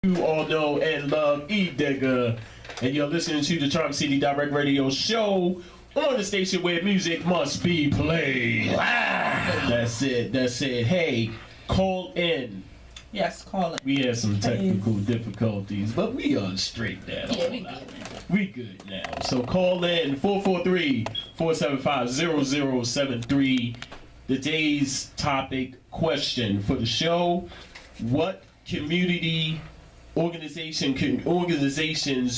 You all know and love E Digger, and you're listening to the Charm City Direct Radio Show on the station where music must be played. That's it. That's it. Hey, call in. Yes, call it. We had some technical difficulties, but we are straight now. Yeah, we good. We good now. So call in 443-475-0073. Today's topic question for the show: what community organizations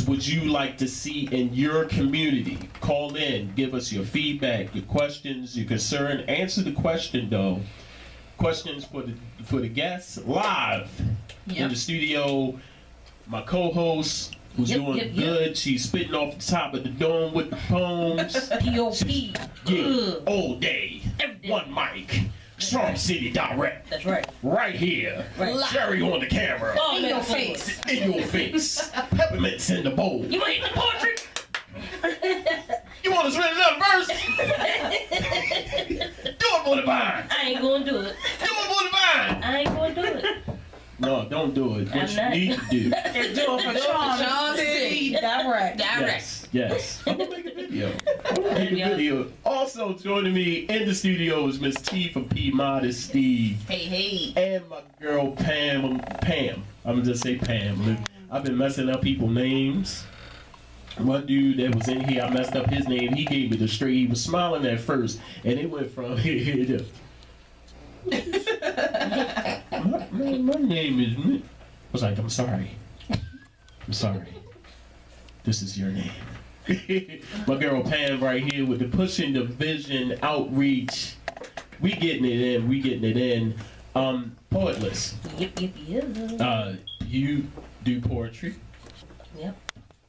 would you like to see in your community? Call in, give us your feedback, your questions, your concern. Answer the question though. Questions for the guests live in the studio. My co-host who's doing good. She's spitting off the top of the dome with the poems. P.O.P. Yeah, all day. One mic. Charm City Direct. That's right. Right here. Right. Sherry on the camera. Oh, in your face. In your face. Peppermints in the bowl. You want to eat the poetry? You want to spit another verse? Do it for the vine. I ain't gonna do it. Do it for the vine. I ain't gonna do it. No, don't do it. What I'm you not. need to do. It's doing for Charm City. Direct. Yes. I'm gonna make a video. Also joining me in the studio is Miss T from P Modesty. Hey. And my girl Pam. I'm gonna just say Pam. I've been messing up people's names. One dude that was in here, I messed up his name. He gave me the straight. He was smiling at first, and it went from here to. my name is. I was like, I'm sorry. This is your name. My girl Pam right here with the Pushing the Vision outreach. We getting it in. Poetless. Yep. You do poetry. Yep.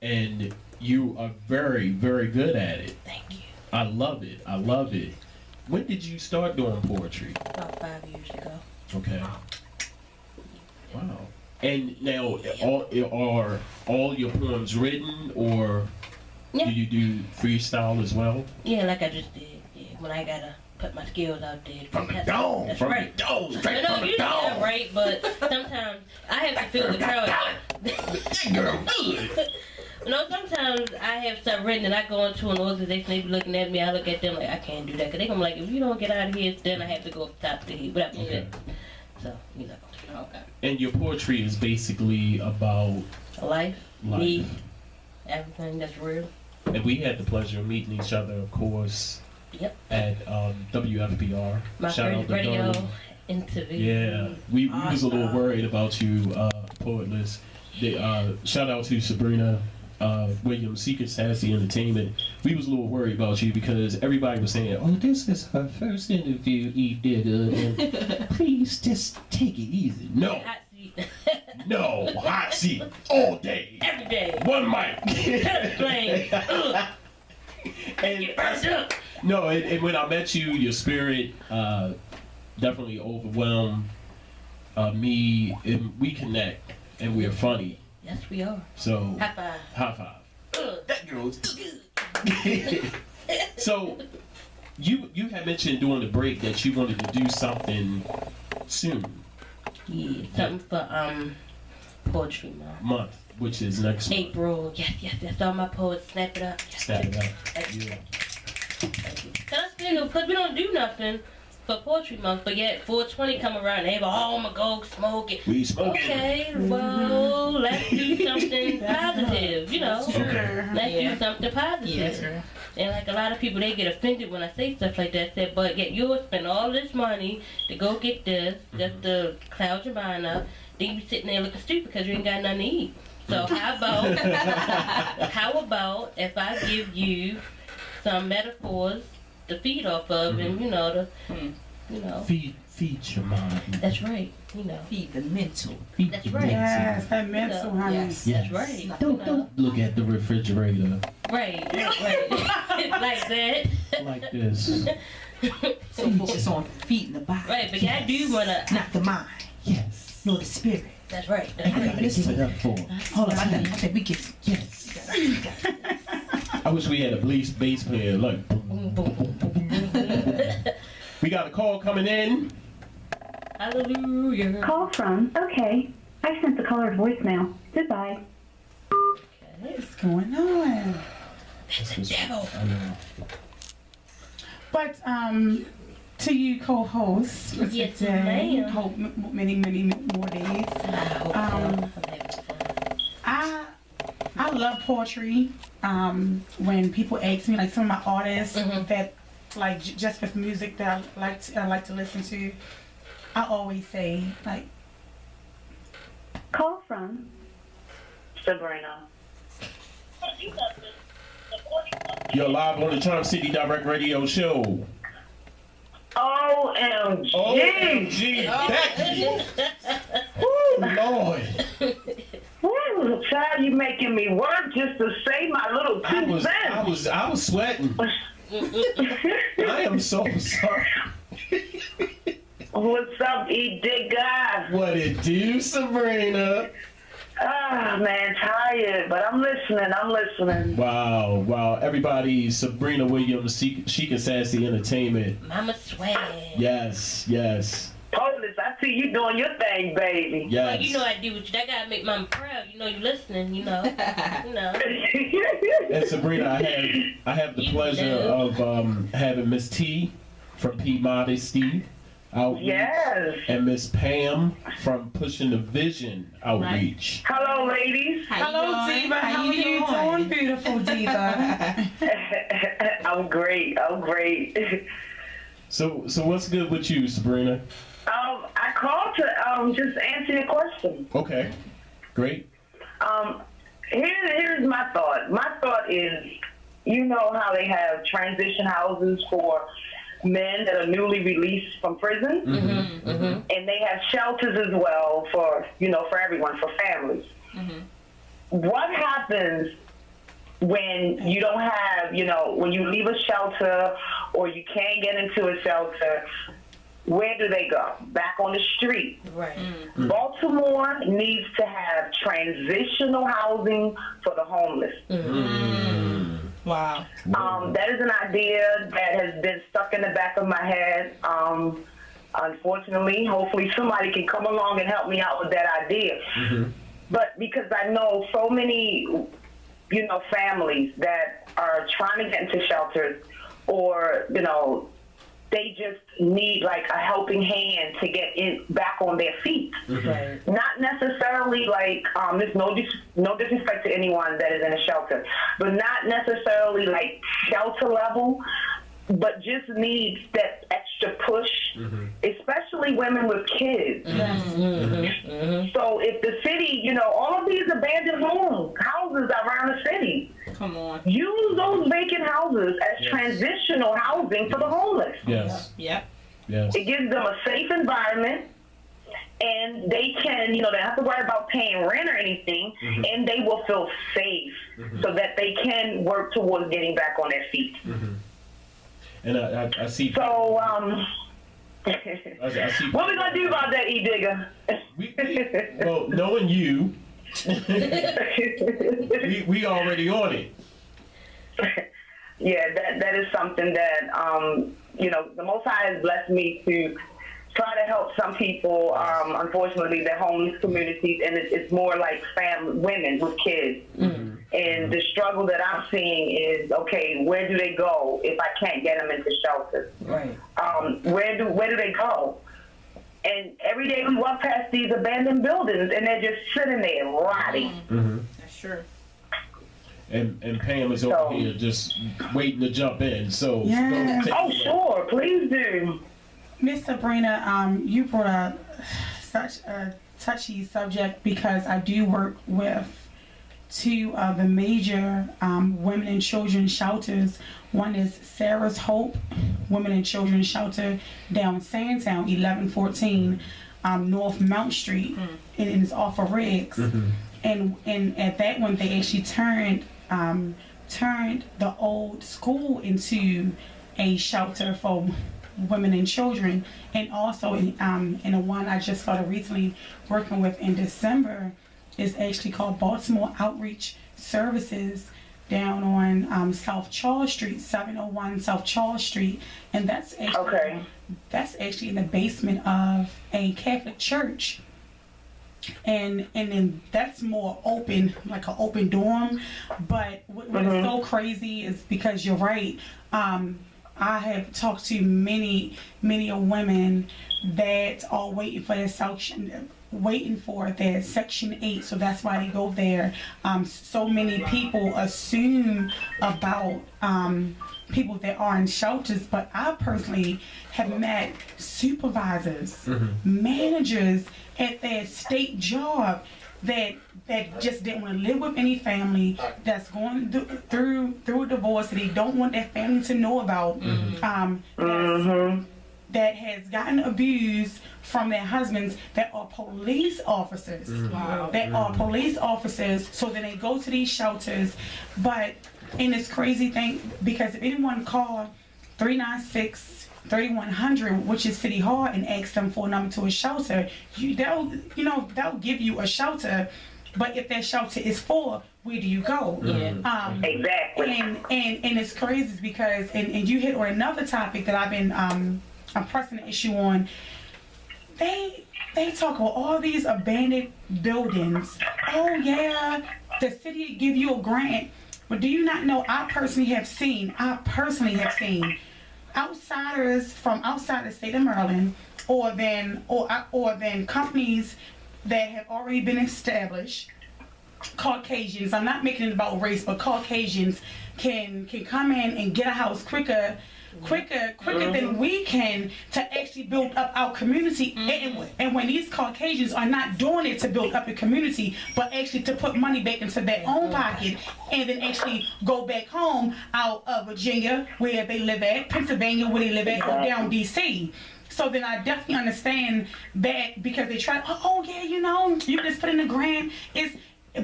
And you are very, very good at it. Thank you. I love it. When did you start doing poetry? About 5 years ago. Okay. Wow. And now, are all your poems written, or do you do freestyle as well? Yeah, like I just did. Yeah, when I gotta put my skills out there. From the dome. That's From right. the dome. Straight from the You dome. that right, but sometimes I have to feel the crowd. Girl, good. No, sometimes I have stuff written and I go into an organization, they be looking at me, I look at them like, I can't do that. Because they gonna be like, if you don't get out of here, then I have to go up top of the heat. Without Okay. So, you know. Okay. And your poetry is basically about Life, me, everything that's real. And we had the pleasure of meeting each other, of course, Yep. at WFBR. My Shout out first to radio Dome. interview. Yeah, we was a little worried about you, Poetless. Shout out to Sabrina Williams, Secret Sassy Entertainment. We was a little worried about you because everybody was saying, "Oh, this is her first interview, E Digger, and please just take it easy." No, Hot seat. no, hot seat all day, Every day. one mic. Plane. And no, and when I met you, your spirit definitely overwhelmed me, and we connect, and we're funny. Yes, we are. So High five. high five. That girl's Good. So you had mentioned during the break that you wanted to do something soon. Yeah, something for poetry Month, which is next month. April. Yes. All my poets, snap it up. Yes. Snap it up. Thank you. Yeah. Thank you. Because we don't do nothing for Poetry Month, but yet 420 come around and they go, oh, I'm going to go smoke it. We smoking. Okay, well, let's do something positive, you know. Okay. Let's do something positive. Yes, sir. And like a lot of people, they get offended when I say stuff like that. Said, but yet you'll spend all this money to go get this, just to cloud your mind up. Then you be sitting there looking stupid because you ain't got nothing to eat. So how about if I give you some metaphors to feed off of, and you know, Feed your mind. That's right. You know. Feed the mental. Feed That's your right. Yes, that mental, honey. Yes. Yes. That's right. Don't look at the refrigerator Right. Like that. like this. So focus on feeding the body. Right, but I do wanna. Not the mind, Yes. nor the spirit. That's right. I gotta give it up for. Hold on, I think we can. Yes. I wish we had a bass player like. Boom, boom, boom, boom, boom, boom. We got a call coming in. Hallelujah. Call from, okay. I sent the colored voicemail. Goodbye. What's going on? That's a devil. I know. But to you co-hosts, Yes, today, ma'am. hope many more days. I love poetry. When people ask me, like some of my artists that like just with music that I like to listen to, I always say like, Call from Sabrina. You're live on the Charm City Direct Radio Show. OMG. OMG, Becky. Woo, Lord. Woo, child, you making me work just to say my little 2 cents. I was sweating. I am so sorry. What's up, E-Digga? What it do, Sabrina? Ah, man, tired, but I'm listening. Wow. Everybody, Sabrina Williams, Chic and Sassy Entertainment. Mama swag. Yes. Police, I see you doing your thing, baby. Yes. Like, you know I do what you. That gotta make Mama proud. You know you listening. You know. And Sabrina, I have the pleasure of having Miss T from P Modesty Outreach. Yes. And Miss Pam from Pushing the Vision Outreach. Hello, ladies. hello Diva, how are you doing, beautiful Diva? I'm great. So what's good with you, Sabrina? I called to just answer your question. Okay, great. Here's my thought. My thought is, you know how they have transition houses for men that are newly released from prison, and they have shelters as well for everyone, for families. What happens when you don't have, when you leave a shelter or you can't get into a shelter? Where do they go? Back on the street. Right. Baltimore needs to have transitional housing for the homeless. Wow. That is an idea that has been stuck in the back of my head. Unfortunately, hopefully somebody can come along and help me out with that idea. But because I know so many, families that are trying to get into shelters, or, they just need like a helping hand to get back on their feet. Right. Not necessarily like there's no disrespect to anyone that is in a shelter, but not necessarily like shelter level, but just needs that extra push, especially women with kids. So if the city, all of these abandoned houses around the city, Come on. use those vacant houses as transitional housing for the homeless. Yes. Yep. Yes. It gives them a safe environment, and they can, they don't have to worry about paying rent or anything, and they will feel safe so that they can work towards getting back on their feet. And I see. So, I see. what we gonna do about that, E-Digger? Well, knowing you, we already on it. Yeah, that is something that, the Most High has blessed me to try to help some people, unfortunately, the homeless communities, and it's more like women with kids. And the struggle that I'm seeing is, okay, where do they go if I can't get them into shelters? Right. Where do they go? And every day we walk past these abandoned buildings, and they're just sitting there rotting. That's true. And Pam is over here just waiting to jump in. So Yeah. go take Oh, it away. sure, please do. Miss Sabrina, you brought up such a touchy subject because I do work with two of the major women and children shelters. One is Sarah's Hope Women and Children Shelter down Sandtown, 1114 North Mount Street, and it's off of Riggs. And at that one, they actually turned the old school into a shelter for women and children. And also in the one I just started recently working with in December is actually called Baltimore Outreach Services down on South Charles Street, 701 South Charles Street, and that's actually in the basement of a Catholic church. and then that's more open, like an open dorm. But what is so crazy is because you're right. I have talked to many women that are waiting for their Section 8, so that's why they go there. So many people assume about people that are in shelters, but I personally have met supervisors, managers at their state job that just didn't want to live with any family, that's going through a divorce that they don't want their family to know about, that has gotten abused from their husbands, that are police officers. That are police officers, so then they go to these shelters. But in this crazy thing, because if anyone call 396-3100, which is City Hall, and ask them for a number to a shelter, they'll give you a shelter. But if that shelter is full, where do you go? Exactly. And it's crazy because and you hit on another topic that I've been I'm pressing the issue on. They talk about all these abandoned buildings. Oh yeah, the city give you a grant. But do you not know, I personally have seen outsiders from outside the state of Maryland, or then companies that have already been established, Caucasians, I'm not making it about race, but Caucasians can come in and get a house quicker than we can to actually build up our community. And when these Caucasians are not doing it to build up the community, but actually to put money back into their own pocket, and then actually go back home out of Virginia where they live at, Pennsylvania where they live at, or down DC. So then I definitely understand that, because they try, oh yeah, you just put in a grant,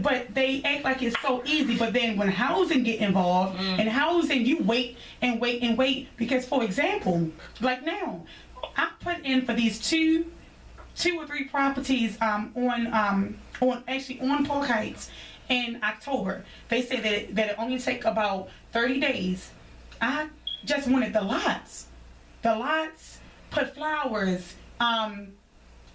but they act like it's so easy. But then when housing get involved, and housing, you wait and wait and wait. Because for example, like now, I put in for these two or three properties on Park Heights in October. They say that it only take about 30 days. I just wanted the lots, put flowers,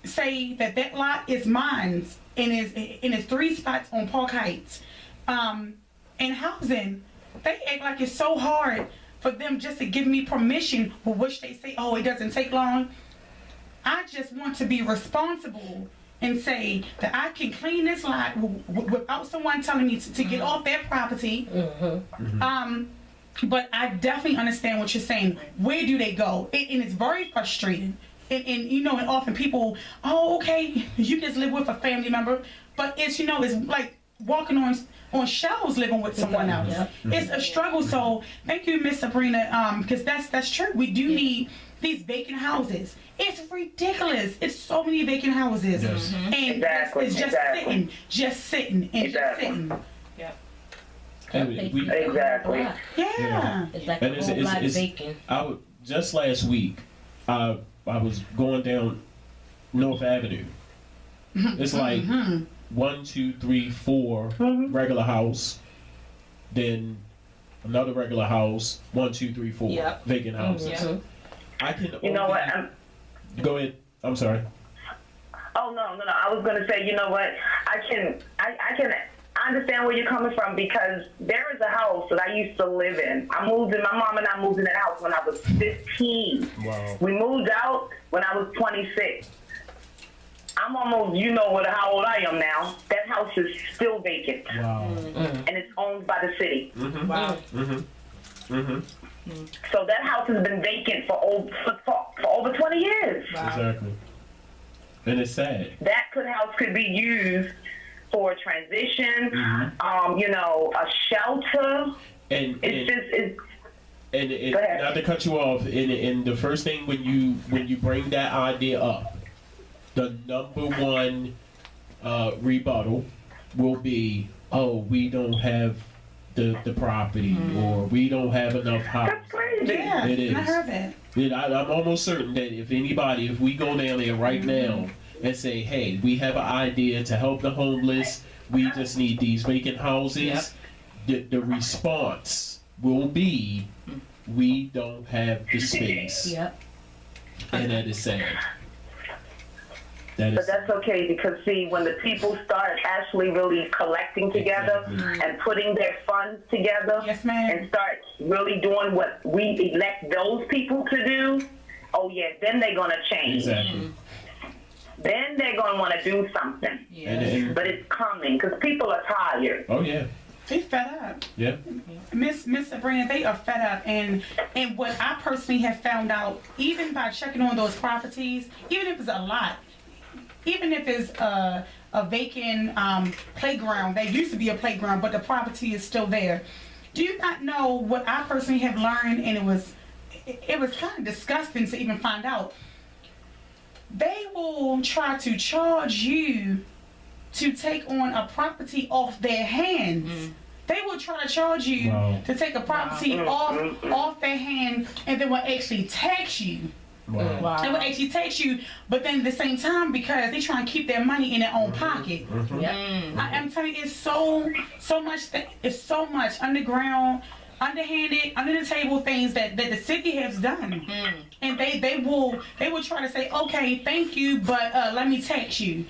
say that lot is mine, and it's 3 spots on Park Heights. And housing, they act like it's so hard for them just to give me permission, for which they say, oh, it doesn't take long. I just want to be responsible and say that I can clean this lot without someone telling me to get off their property. But I definitely understand what you're saying. Where do they go? And it's very frustrating. And often people, oh, okay, you just live with a family member, but it's like walking on shelves living with someone else. It's a struggle. So thank you, Miss Sabrina, because that's true. We do need these vacant houses. It's ridiculous. It's so many vacant houses, and it's just sitting. Yeah. Exactly. Yeah. It's like a whole lot of bacon. Just last week, I was going down North Avenue. It's like 1, 2, 3, 4 regular house, then another regular house, 1, 2, 3, 4 vacant houses. I can. You know what? Go ahead. I'm sorry. Oh no! I was gonna say, you know what? I understand where you're coming from, because there is a house that I used to live in. My mom and I moved in that house when I was 15. Wow. We moved out when I was 26. I'm almost, how old I am now. That house is still vacant. Wow. And it's owned by the city. Wow. So that house has been vacant for over 20 years. Wow. Exactly. And it's sad. That house could be used for a transition, a shelter. And Go ahead. not to cut you off, and the first thing when you bring that idea up, the number one rebuttal will be, oh, we don't have the property, or we don't have enough houses. That's crazy. Yeah, It is. I heard that. I'm almost certain that if we go down there right now and say, hey, we have an idea to help the homeless, we just need these vacant houses, the response will be, we don't have the space. Yep. And that is sad. That But is that's okay because, see, when the people start actually really collecting together and putting their funds together Yes, ma'am. and start really doing what we elect those people to do, oh, yeah, then they're going to change. exactly. Then they're going to want to do something. Yeah. And But it's coming because people are tired. oh yeah, They fed up. yeah. Miss Sabrina, they are fed up, and what I personally have found out, even by checking on those properties, even if it's a lot, even if it's a vacant playground, there used to be a playground, but the property is still there. Do you not know what I personally have learned, and it was kind of disgusting to even find out. They will try to charge you to take on a property off their hands. They will try to charge you Wow. to take a property off their hand, and they will actually tax you. Wow. They will actually tax you, but then at the same time, because they try and keep their money in their own pocket. I'm telling you, it's so much. It's so much underground, underhanded, under the table things that the city has done, and they will try to say, okay, thank you, but let me tax you.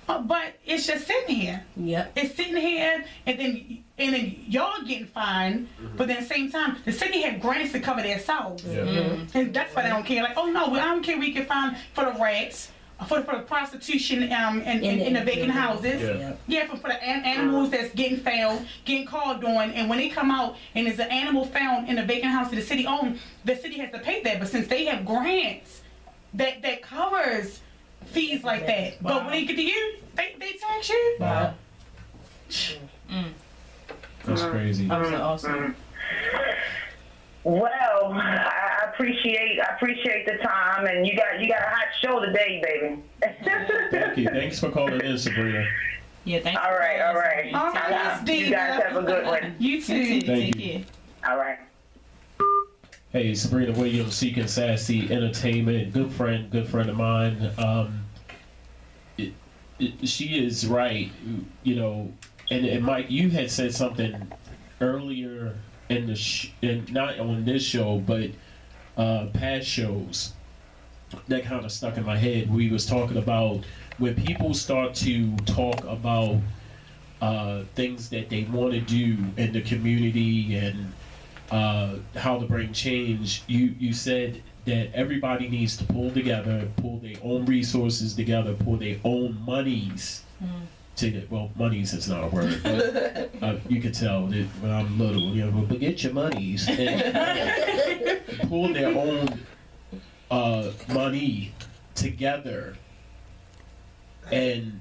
But it's just sitting here. Yep. It's sitting here, and then y'all getting fined. But then at the same time, the city have grants to cover themselves, and that's why they don't care. Like, oh no, I don't care. We can fine for the rats, for the prostitution, in the vacant houses. Yeah. For the animals that's getting found, getting called on, and when they come out and there's an animal found in a vacant house that the city owns, the city has to pay that. But since they have grants that covers fees like that, but when they get to you, they tax you. Wow. That's crazy. That was awesome. Well, I appreciate the time, and you got a hot show today, baby. Thank you. Thanks for calling in, Sabrina. Yeah, thank you. All right. All right, Miss You guys have a good one. You too. You too. Thank Take you. care. All right. Hey, Sabrina Williams, Seeking Sassy Entertainment, good friend of mine. She is right, you know. And Mike, you had said something earlier in the not on this show, but past shows that kind of stuck in my head. We was talking about when people start to talk about things that they want to do in the community and how to bring change. You said that everybody needs to pull together, pull their own resources together, pull their own monies. Well, monies is not a word, but you can tell that when I'm little, you know, but get your monies and pull their own money together and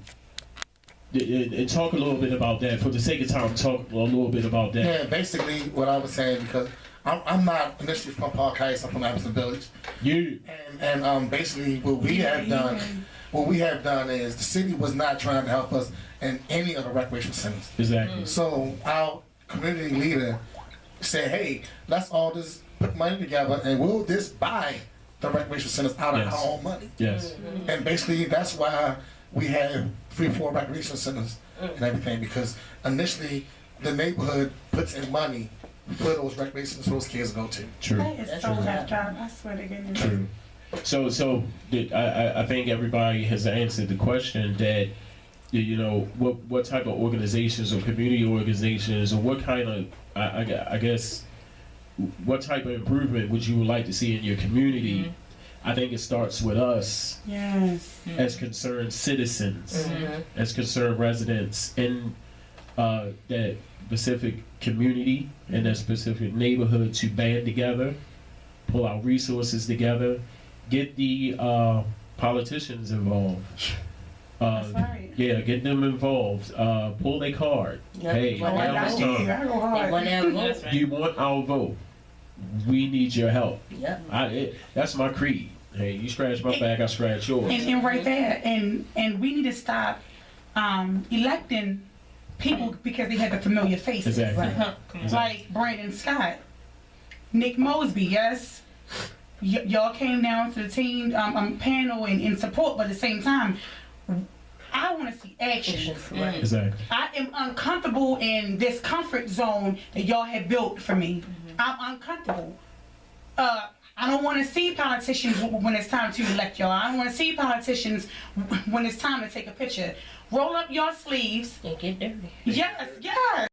talk a little bit about that. For the sake of time, talk a little bit about that. Yeah, basically what I was saying, because I'm not initially from Park Heights, I'm from Anderson Village. And basically what we have done is the city was not trying to help us in any of the recreation centers. Exactly. So our community leader said, hey, let's all just put money together and we'll just buy the recreation centers out of our own money. Yes. And basically that's why we have 3-4 recreation centers and everything, because initially the neighborhood puts in money for those recreations for those kids to go to. True. That is so left out. I swear to goodness. True. So I think everybody has answered the question that, you know, what type of organizations or community organizations or what kind of, I guess, what type of improvement would you like to see in your community? I think it starts with us as concerned citizens, as concerned residents in that specific community and that specific neighborhood to band together, pull our resources together, get the politicians involved. That's right. Yeah, get them involved. Pull their card. Yep. Hey, Well, now it's time. I go hard. That's right. You want our vote? We need your help. Yep. That's my creed. Hey, you scratch my back, I scratch yours. And right there, and we need to stop electing people because they have the familiar faces. Exactly. Like Brandon Scott, Nick Mosby, yes. Y'all came down to the team panel and in support, but at the same time, I want to see action. Exactly. I am uncomfortable in this comfort zone that y'all have built for me. I'm uncomfortable. I don't want to see politicians when it's time to elect y'all. I don't want to see politicians when it's time to take a picture. Roll up your sleeves. And get dirty. Yes, yes.